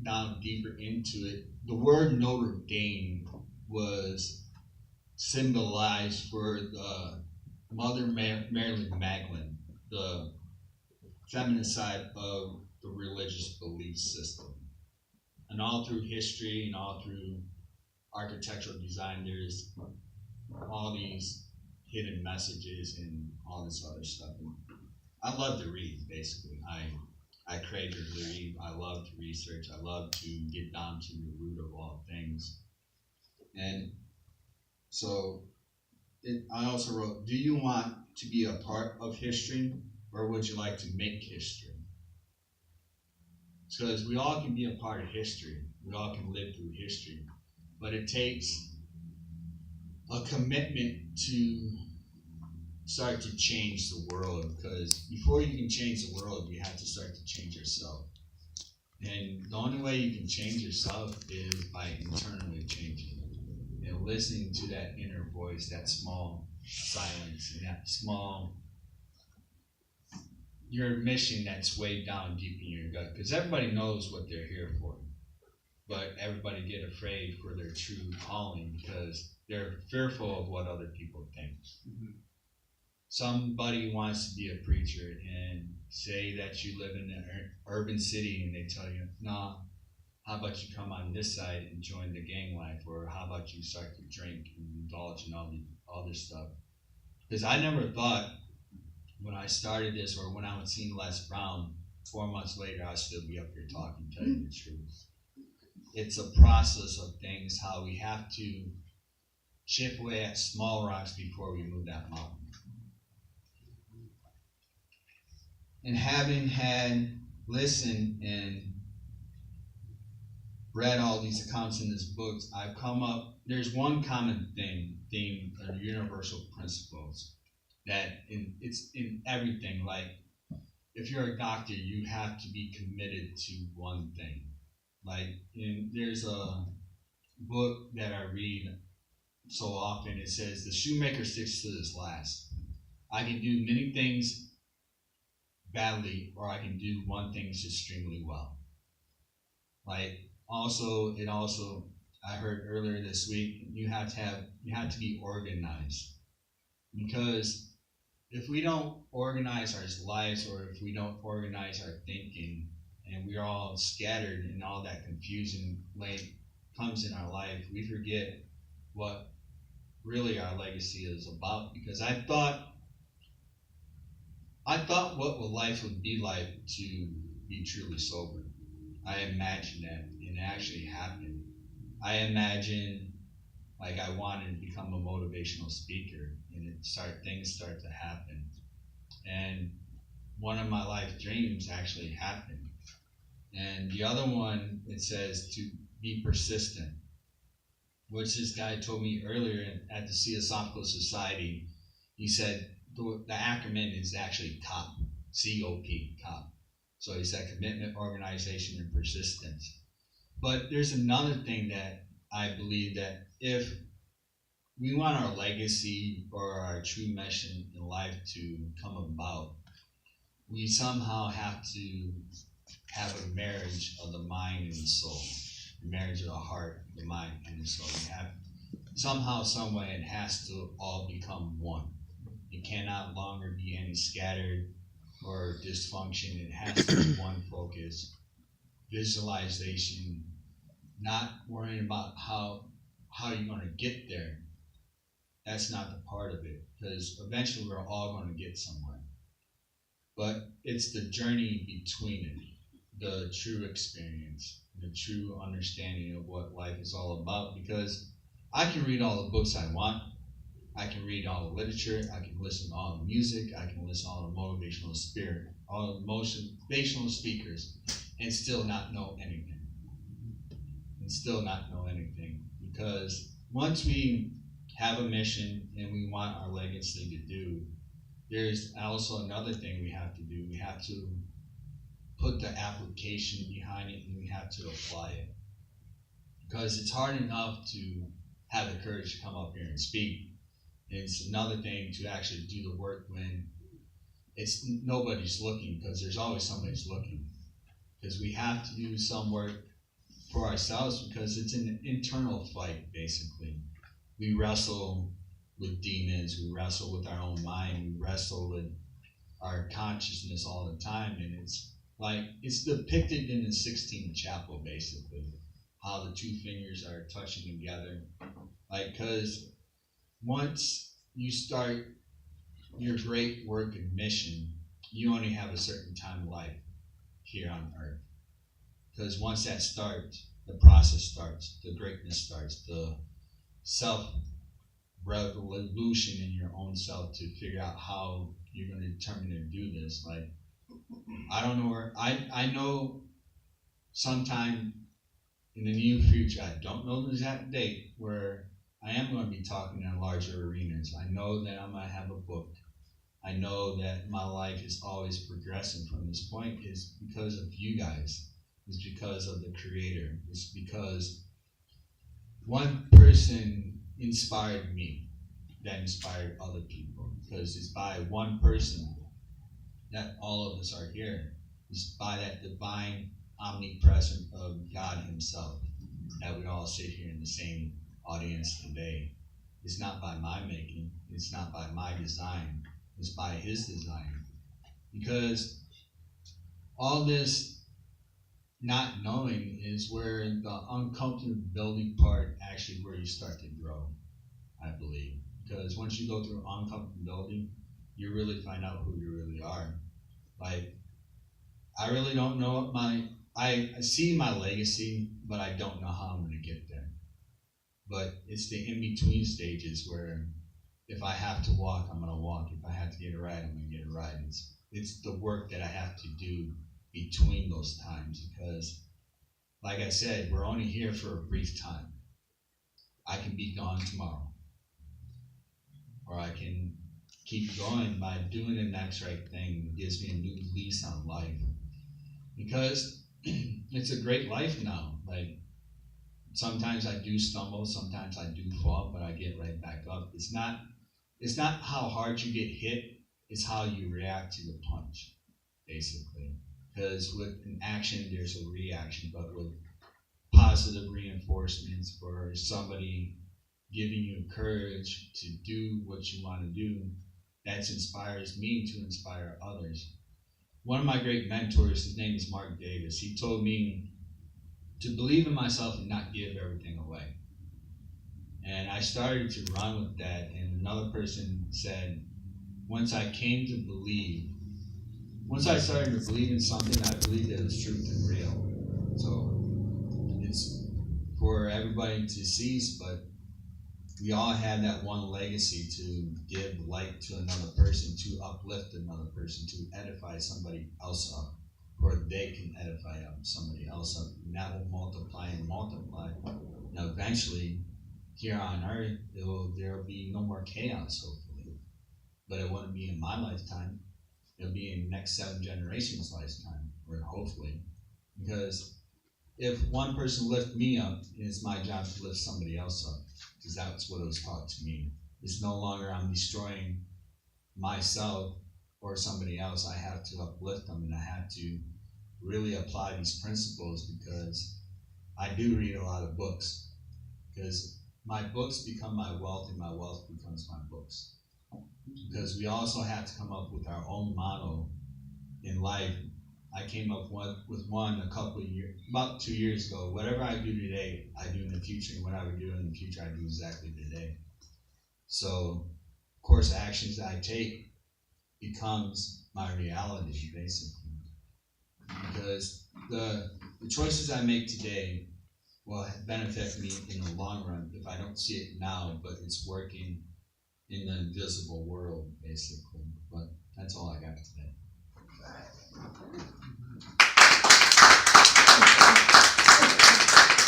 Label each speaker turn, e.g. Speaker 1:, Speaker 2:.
Speaker 1: down deeper into it, the word Notre Dame was symbolized for the Mother Marilyn Magdalene, the feminine side of the religious belief system. And all through history and all through architectural design, there's all these hidden messages and all this other stuff. And I love to read, basically. I crave to read. I love to research. I love to get down to the root of all things. And so I also wrote, do you want to be a part of history, or would you like to make history? Because we all can be a part of history. We all can live through history. But it takes a commitment to start to change the world, because before you can change the world, you have to start to change yourself. And the only way you can change yourself is by internally changing and listening to that inner voice, that small silence, and that small, your mission that's way down deep in your gut. Because everybody knows what they're here for, but everybody get afraid for their true calling because they're fearful of what other people think. Mm-hmm. Somebody wants to be a preacher and say that you live in an urban city, and they tell you, nah, how about you come on this side and join the gang life, or how about you start to drink and indulge in all this stuff. Because I never thought when I started this, or when I was seeing Les Brown, 4 months later I'd still be up here talking, telling you the truth. It's a process of things, how we have to chip away at small rocks before we move that mountain. And having had listened and read all these accounts in this book, I've come up, there's one common theme, or universal principles, that it's in everything. Like, if you're a doctor, you have to be committed to one thing. Like, there's a book that I read so often, it says, the shoemaker sticks to his last. I can do many things badly, or I can do one thing extremely well. Like, I heard earlier this week, you have to be organized. Because if we don't organize our lives, or if we don't organize our thinking, and we're all scattered and all that confusion comes in our life, we forget what really our legacy is about. Because I thought what life would be like to be truly sober. I imagined that, and it actually happened. I imagined, like, I wanted to become a motivational speaker, and things start to happen. And one of my life dreams actually happened. And the other one, it says to be persistent, which this guy told me earlier at the Theosophical Society. He said the acronym is actually COP, C-O-P, COP. So he said commitment, organization, and persistence. But there's another thing that I believe, that if we want our legacy or our true mission in life to come about, we somehow have to have a marriage of the mind and the soul, a marriage of the heart, the mind, and the soul. We have somehow, some way, it has to all become one. It cannot longer be any scattered or dysfunction. It has to be one focus, visualization, not worrying about how you're going to get there. That's not the part of it, because eventually we're all going to get somewhere. But it's the journey between it, the true experience, the true understanding of what life is all about. Because I can read all the books I want, I can read all the literature, I can listen to all the music, I can listen to all the motivational speakers, and still not know anything. Because once we have a mission and we want our legacy to do, there's also another thing we have to do. We have to put the application behind it, and we have to apply it. Because it's hard enough to have the courage to come up here and speak. It's another thing to actually do the work when nobody's looking, because there's always somebody's looking. Because we have to do some work for ourselves because it's an internal fight, basically. We wrestle with demons, we wrestle with our own mind, we wrestle with our consciousness all the time, and it's depicted in the Sixtine Chapel, basically, how the two fingers are touching together. Like, because once you start your great work and mission, you only have a certain time of life here on earth. Because once that starts, the process starts, the greatness starts, the self revolution in your own self to figure out how you're going to determine to do this. Like, I don't know where, I know sometime in the near future, I don't know the exact date, where I am going to be talking in larger arenas. I know that I'm going to have a book. I know that my life is always progressing from this point is because of you guys. It's because of the Creator. It's because one person inspired me that inspired other people. Because it's by one person that all of us are here. It's by that divine omnipresent of God Himself that we all sit here in the same audience today. It's not by my making. It's not by my design. It's by His design. Because all this not knowing is where the uncomfortability part actually where you start to grow, I believe. Because once you go through uncomfortability, you really find out who you really are. Like, I really don't know what I see my legacy, but I don't know how I'm going to get there. But it's the in-between stages where if I have to walk, I'm going to walk. If I have to get a ride, I'm going to get a ride. It's the work that I have to do between those times because, like I said, we're only here for a brief time. I can be gone tomorrow. Or I can keep going by doing the next right thing. It gives me a new lease on life. Because it's a great life now. Like, sometimes I do stumble, sometimes I do fall, but I get right back up. It's not how hard you get hit, it's how you react to the punch, basically. Because with an action, there's a reaction, but with positive reinforcements for somebody giving you courage to do what you want to do, that inspires me to inspire others. One of my great mentors, his name is Mark Davis, he told me to believe in myself and not give everything away. And I started to run with that, and another person said, once I started to believe in something, I believed that it was truth and real. So it's for everybody to seize, but we all have that one legacy to give light to another person, to uplift another person, to edify somebody else up, or they can edify somebody else up, and that will multiply and multiply. Now, eventually, here on Earth, there will be no more chaos, hopefully, but it wouldn't be in my lifetime. It'll be in the next 7 generations' lifetime, or hopefully, because if one person lifts me up, it's my job to lift somebody else up, because that's what it was taught to me. It's no longer I'm destroying myself or somebody else. I have to uplift them, and I have to really apply these principles because I do read a lot of books, because my books become my wealth and my wealth becomes my books. Because we also have to come up with our own motto in life. I came up with one about 2 years ago. Whatever I do today, I do in the future, and what I would do in the future, I do exactly today. So, of course, actions that I take becomes my reality, basically. Because the choices I make today will benefit me in the long run if I don't see it now, but it's working in the invisible world, basically.